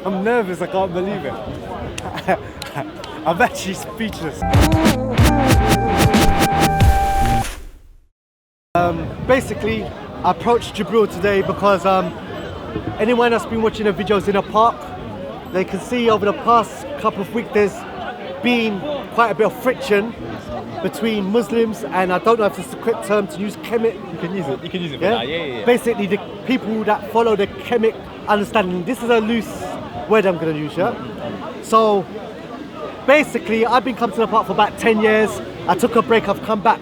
I'm nervous, I can't believe it. I'm actually speechless. Basically, I approached Jibril today because anyone that's been watching the videos in the park, they can see over the past couple of weeks there's been quite a bit of friction between Muslims and, I don't know if it's the correct term to use, Kemet. You can use it for that, yeah. Basically, the people that follow the Kemet understanding. This is a loose word I'm going to use, yeah? So, basically, I've been coming to the park for about 10 years. I took a break, I've come back.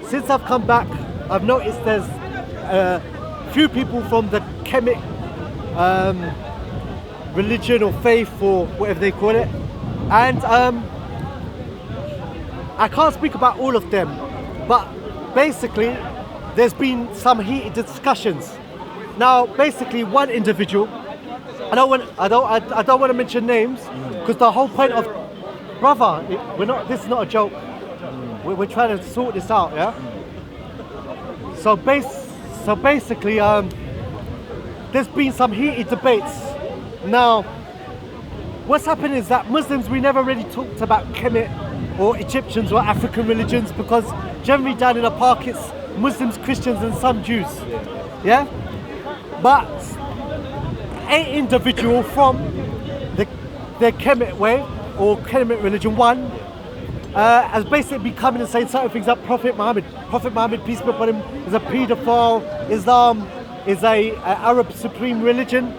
Since I've come back, I've noticed there's a few people from the Kemet religion or faith or whatever they call it. And I can't speak about all of them, but basically there's been some heated discussions. Now, basically, one individual, I don't want to mention names, because the whole point of, brother, this is not a joke. We're trying to sort this out, yeah. So basically, there's been some heated debates. Now, what's happened is that Muslims, we never really talked about Kemet or Egyptians or African religions, because generally down in the park it's Muslims, Christians and some Jews. Yeah? But an individual from the Kemet way or Kemet religion, one, has basically been coming and saying certain things like Prophet Muhammad, peace be upon him, is a paedophile, Islam is a Arab supreme religion.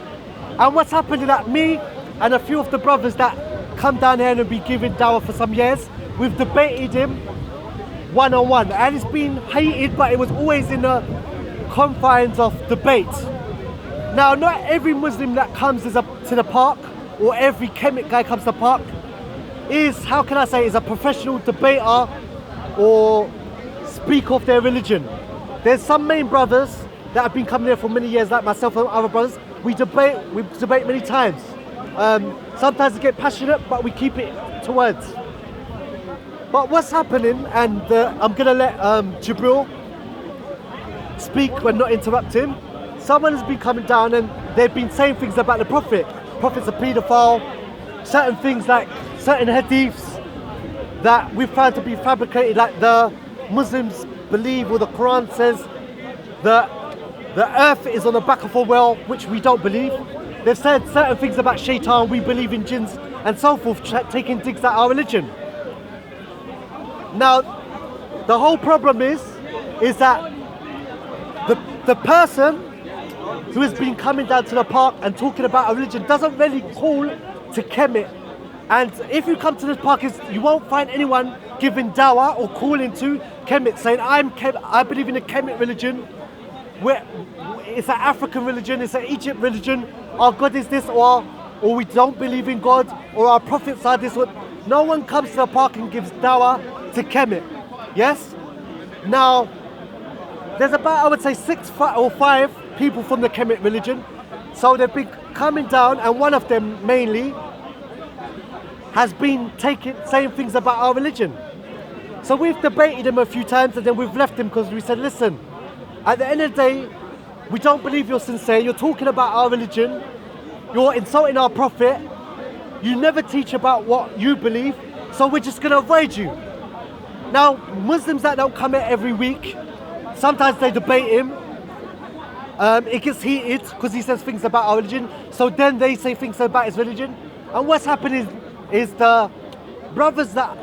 And what's happened is that me and a few of the brothers that come down here and have been giving dawah for some years, we've debated him one-on-one, and it's been hated, but it was always in the confines of debate. Now, not every Muslim that comes to the park, or every Kemet guy comes to the park, is, how can I say, is a professional debater or speak of their religion. There's some main brothers that have been coming here for many years, like myself and other brothers. We debate many times. Sometimes we get passionate, but we keep it to words. But what's happening, and I'm going to let Jibril speak when not interrupting. Someone has been coming down and they've been saying things about the Prophet. Prophet's a paedophile, certain things like certain hadiths that we found to be fabricated, like the Muslims believe, or the Quran says that the earth is on the back of a well, which we don't believe. They've said certain things about shaitan, we believe in jinns and so forth, taking digs at our religion. Now, the whole problem is that the person who has been coming down to the park and talking about a religion doesn't really call to Kemet. And if you come to this park, you won't find anyone giving dawah or calling to Kemet, saying, I believe in the Kemet religion, where it's an African religion, it's an Egypt religion, our God is this, or we don't believe in God, or our prophets are this. No one comes to the park and gives dawah to Kemet. Yes? Now, there's about, I would say, 6 or 5 people from the Kemet religion. So they've been coming down, and one of them mainly has been saying things about our religion. So we've debated him a few times, and then we've left him because we said, listen, at the end of the day, we don't believe you're sincere. You're talking about our religion. You're insulting our prophet. You never teach about what you believe. So we're just going to avoid you. Now, Muslims that don't come here every week, sometimes they debate him. It gets heated because he says things about our religion. So then they say things about his religion. And what's happened is the brothers that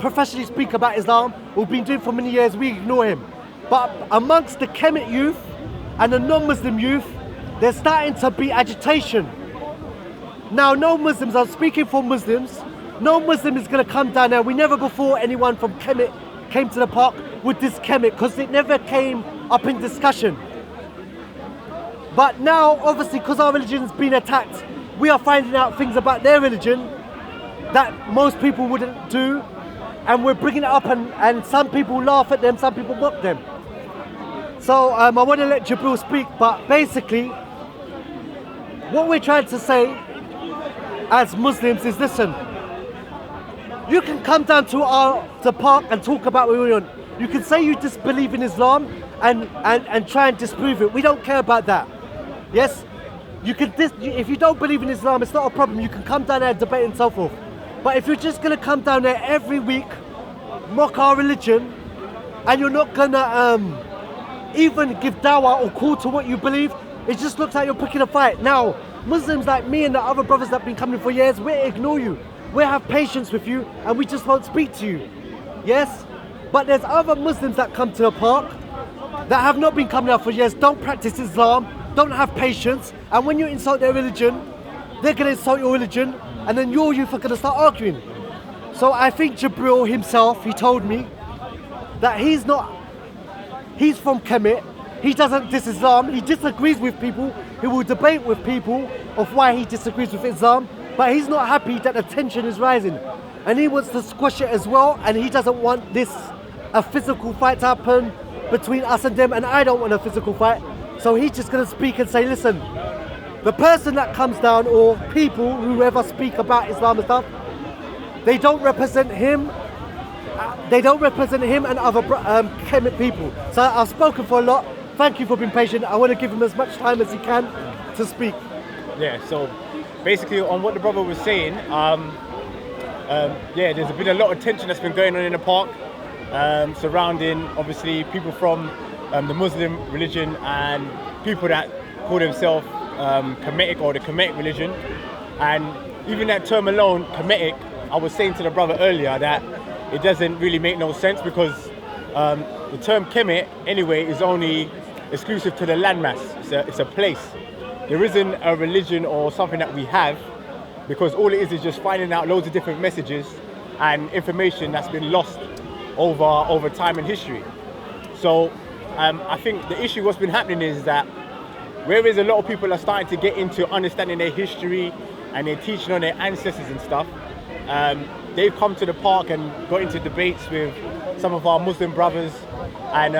professionally speak about Islam, who've been doing it for many years, we ignore him. But amongst the Kemet youth and the non-Muslim youth, there's starting to be agitation. Now, no Muslims, I'm speaking for Muslims, no Muslim is going to come down there. We never before anyone from Kemet came to the park with this Kemet, because it never came up in discussion. But now, obviously, because our religion's been attacked, we are finding out things about their religion that most people wouldn't do, and we're bringing it up, and some people laugh at them, some people mock them. So I want to let Jibril speak, but basically, what we're trying to say as Muslims is, listen, you can come down to the park and talk about what we want. You can say you disbelieve in Islam and try and disprove it. We don't care about that. Yes? if you don't believe in Islam, it's not a problem. You can come down there and debate and so forth. But if you're just gonna come down there every week, mock our religion, and you're not gonna even give dawah or call to what you believe, it just looks like you're picking a fight. Now, Muslims like me and the other brothers that have been coming for years, we ignore you. We have patience with you, and we just won't speak to you. Yes? But there's other Muslims that come to the park that have not been coming out for years, don't practice Islam, don't have patience, and when you insult their religion, they're going to insult your religion, and then your youth are going to start arguing. So I think Jibril himself, he told me that he's from Kemet, he doesn't diss Islam, he disagrees with people, he will debate with people of why he disagrees with Islam, but he's not happy that the tension is rising. And he wants to squash it as well, and he doesn't want a physical fight to happen between us and them, and I don't want a physical fight. So he's just gonna speak and say, listen, the person that comes down, or people, whoever speak about Islam and stuff, they don't represent him. They don't represent him and other Kemet people. So I've spoken for a lot. Thank you for being patient. I want to give him as much time as he can to speak. Yeah, so basically on what the brother was saying, there's been a lot of tension that's been going on in the park surrounding obviously people from the Muslim religion and people that call themselves Kemetic or the Kemetic religion. And even that term alone, Kemetic, I was saying to the brother earlier that it doesn't really make no sense because the term Kemet anyway is only exclusive to the landmass. It's a place. There isn't a religion or something that we have, because all it is just finding out loads of different messages and information that's been lost over time in history. So I think the issue what's been happening is that whereas a lot of people are starting to get into understanding their history and they're teaching on their ancestors and stuff, they've come to the park and got into debates with some of our Muslim brothers, and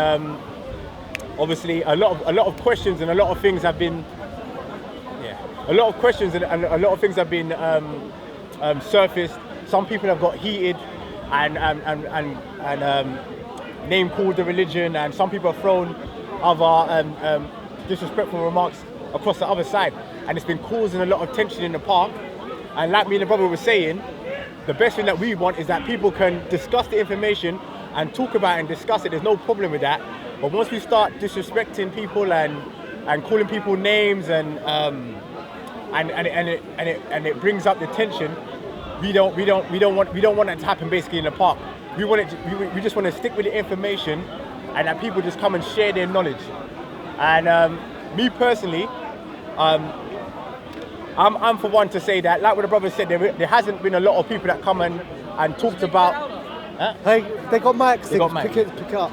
obviously a lot of questions and a lot of things have been surfaced. Some people have got heated and name called the religion, and some people have thrown other disrespectful remarks across the other side, and it's been causing a lot of tension in the park. And like me and the brother were saying, the best thing that we want is that people can discuss the information and talk about it and discuss it. There's no problem with that. But once we start disrespecting people and calling people names and it brings up the tension, we don't want that to happen basically in the park. We just want to stick with the information and that people just come and share their knowledge. And me personally, I'm for one to say that, like what the brother said, there hasn't been a lot of people that come and talked about. Hey, they got mics. They got mics. Pick it up.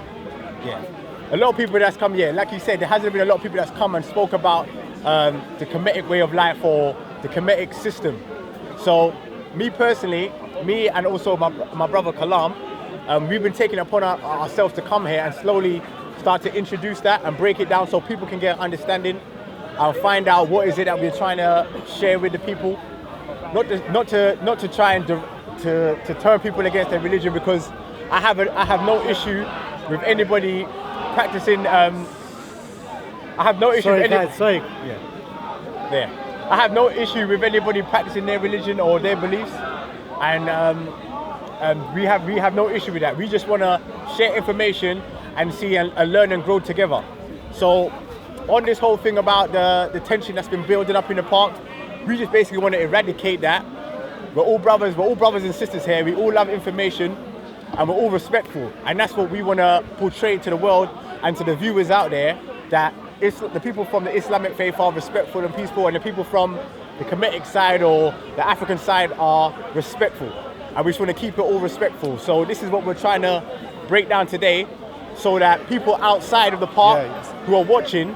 Yeah, a lot of people that's come. Yeah, like you said, there hasn't been a lot of people that's come and spoke about the Kemetic way of life or the Kemetic system. So, me personally, me and also my brother Kalam, we've been taking it upon ourselves to come here and slowly start to introduce that and break it down so people can get an understanding and find out what is it that we're trying to share with the people. Not to try and to turn people against their religion, because I have no issue with anybody practicing. I have no issue. I have no issue with anybody practicing their religion or their beliefs, and we have no issue with that. We just want to share information and see and learn and grow together. So on this whole thing about the tension that's been building up in the park, we just basically want to eradicate that. We're all brothers and sisters here. We all love information and we're all respectful. And that's what we want to portray to the world and to the viewers out there, that the people from the Islamic faith are respectful and peaceful, and the people from the Kemetic side or the African side are respectful. And we just want to keep it all respectful. So this is what we're trying to break down today, so that people outside of the park who are watching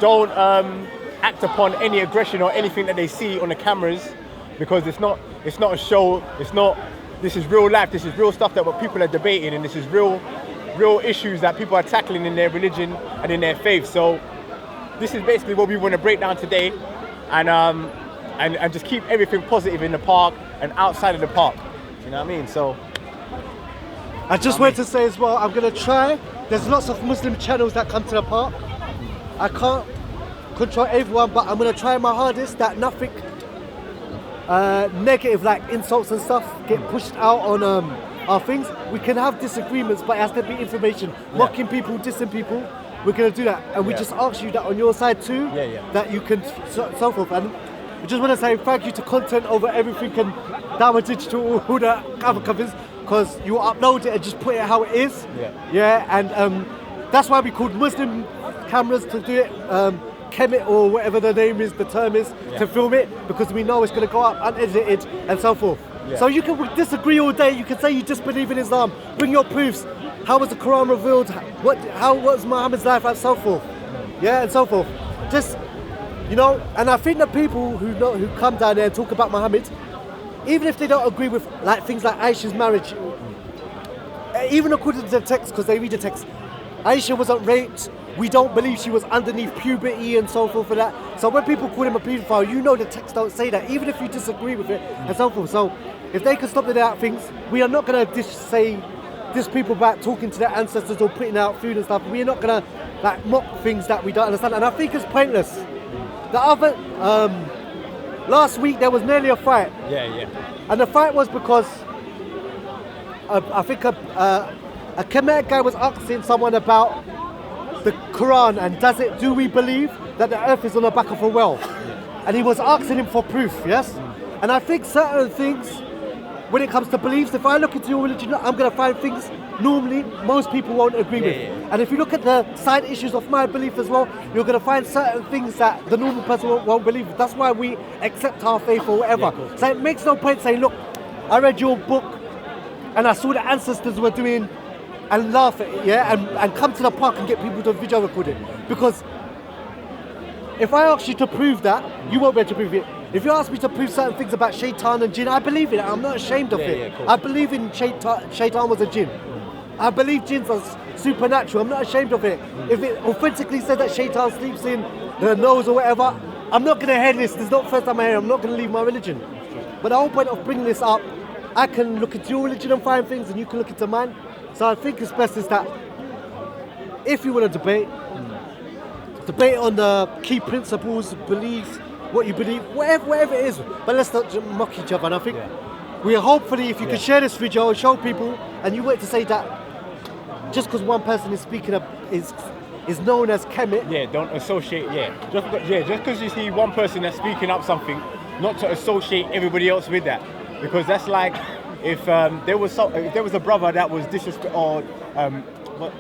don't act upon any aggression or anything that they see on the cameras, because it's not a show. This is real life. This is real stuff that what people are debating, and this is real issues that people are tackling in their religion and in their faith. So this is basically what we want to break down today, and just keep everything positive in the park and outside of the park. You know what I mean? So I just wanted to say as well, I'm going to try. There's lots of Muslim channels that come to the park. I control everyone, but I'm gonna try my hardest that nothing negative like insults and stuff get pushed out on our things. We can have disagreements, but it has to be information. Mocking people, dissing people, we're gonna do that, and we just ask you that on your side too, that you can so forth. And we just want to say thank you to Content Over Everything and Dama Digital, all the other companies, because you upload it and just put it how it is. And that's why we called Muslim cameras to do it. Kemet or whatever the name is, the term is, to film it, because we know it's going to go up unedited and so forth. So you can disagree all day, you can say you disbelieve in Islam, bring your proofs. How was the Quran revealed? How was Muhammad's life and so forth? And so forth. Just, and I think the people who come down there and talk about Muhammad, even if they don't agree with like things like Aisha's marriage, even according to the text, because they read the text, Aisha wasn't raped. We don't believe she was underneath puberty and so forth for that. So when people call him a paedophile, the text don't say that, even if you disagree with it and so forth. So if they can stop doing that things, we are not going to diss people about talking to their ancestors or putting out food and stuff. We are not going to like mock things that we don't understand. And I think it's pointless. The other, last week there was nearly a fight. And the fight was because I think a Kemet guy was asking someone about the Quran and do we believe that the earth is on the back of a well? And he was asking him for proof, yes? And I think certain things, when it comes to beliefs, if I look into your religion, I'm going to find things normally most people won't agree with. And if you look at the side issues of my belief as well, you're going to find certain things that the normal person won't believe. That's why we accept our faith or whatever. So it makes no point saying, look, I read your book and I saw the ancestors were doing, and laugh at it, and come to the park and get people to video record it. Because if I ask you to prove that, you won't be able to prove it. If you ask me to prove certain things about shaitan and jinn, I believe in it. I'm not ashamed of it. I believe in shaitan was a jinn. I believe jinns are supernatural. I'm not ashamed of it. If it authentically says that shaitan sleeps in the nose or whatever, I'm not going to hear this. This is not the first time I hear it. I'm not going to leave my religion. But the whole point of bringing this up, I can look into your religion and find things, and you can look into mine. So I think it's best is that if you want to debate on the key principles, beliefs, what you believe, whatever it is. But let's not mock each other. And I think we hopefully, if you can share this video and show people, and you want to say that just because one person is speaking up is known as Kemet. Don't associate. Just because you see one person that's speaking up something, not to associate everybody else with that, because that's like. If there was a brother that was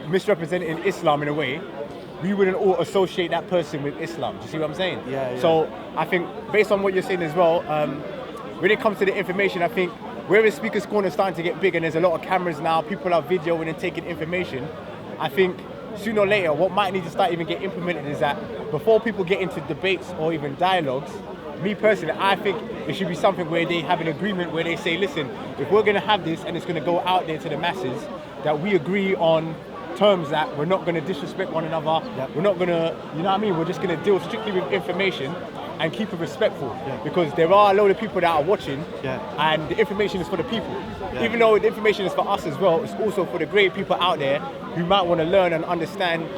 misrepresenting Islam in a way, we wouldn't all associate that person with Islam. Do you see what I'm saying? So I think based on what you're saying as well, when it comes to the information, I think whereas Speaker's Corner is starting to get big and there's a lot of cameras now, people are videoing and taking information, I think sooner or later what might need to start even get implemented is that before people get into debates or even dialogues, me personally, I think it should be something where they have an agreement where they say, listen, if we're going to have this and it's going to go out there to the masses, that we agree on terms that we're not going to disrespect one another, we're not going to, we're just going to deal strictly with information and keep it respectful, because there are a load of people that are watching and the information is for the people. Even though the information is for us as well, it's also for the great people out there who might want to learn and understand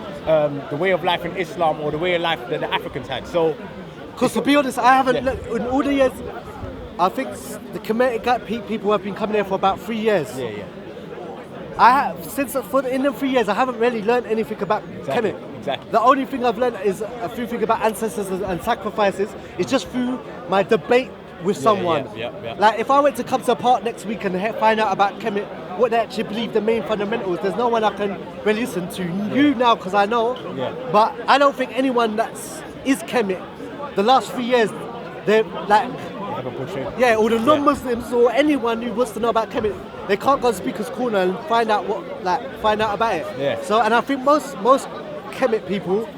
the way of life in Islam or the way of life that the Africans had. So, because to be honest, I haven't looked in all the years. I think the Kemet people have been coming here for about 3 years. I have in the 3 years I haven't really learned anything about Kemet. The only thing I've learned is a few things about ancestors and sacrifices. It's just through my debate with someone. Like if I went to come to a park next week and find out about Kemet, what they actually believe, the main fundamentals, there's no one I can really listen to. You now, because I know, but I don't think anyone is Kemet. The last 3 years, they're like, or the non-Muslims or anyone who wants to know about Kemet, they can't go to Speaker's Corner and find out about it. So, and I think most Kemet people,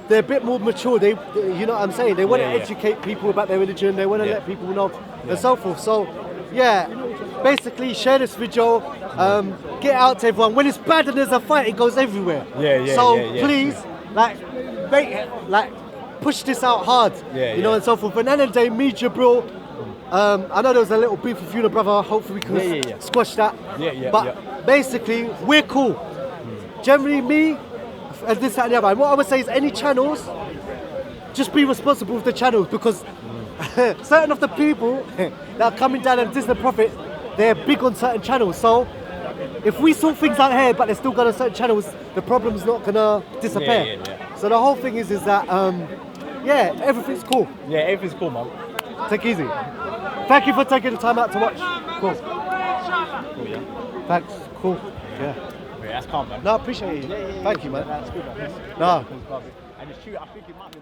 they're a bit more mature. They, you know what I'm saying? They want to educate people about their religion. They want to let people know and so forth. So, basically share this video, get out to everyone. When it's bad and there's a fight, it goes everywhere. Please, push this out hard, you know, and so forth. But at the end of the day, me, Jabril, I know there was a little beef with you and a brother. Hopefully we can squash that. But basically, we're cool. Generally, me, and this, that, and the other. And what I would say is any channels just be responsible with the channels, because certain of the people that are coming down and diss the Prophet, they're big on certain channels. So if we sort things out here, but they're still going on certain channels, the problem's not gonna disappear. Yeah. So the whole thing is that yeah, everything's cool. Yeah, everything's cool, man. Take it easy. Thank you for taking the time out to watch. Cool. Cool, yeah. Thanks. Cool. Yeah. Yeah, that's calm, man. No, I appreciate it. Thank you, man. That's good, man. No. And it's true, I think it might be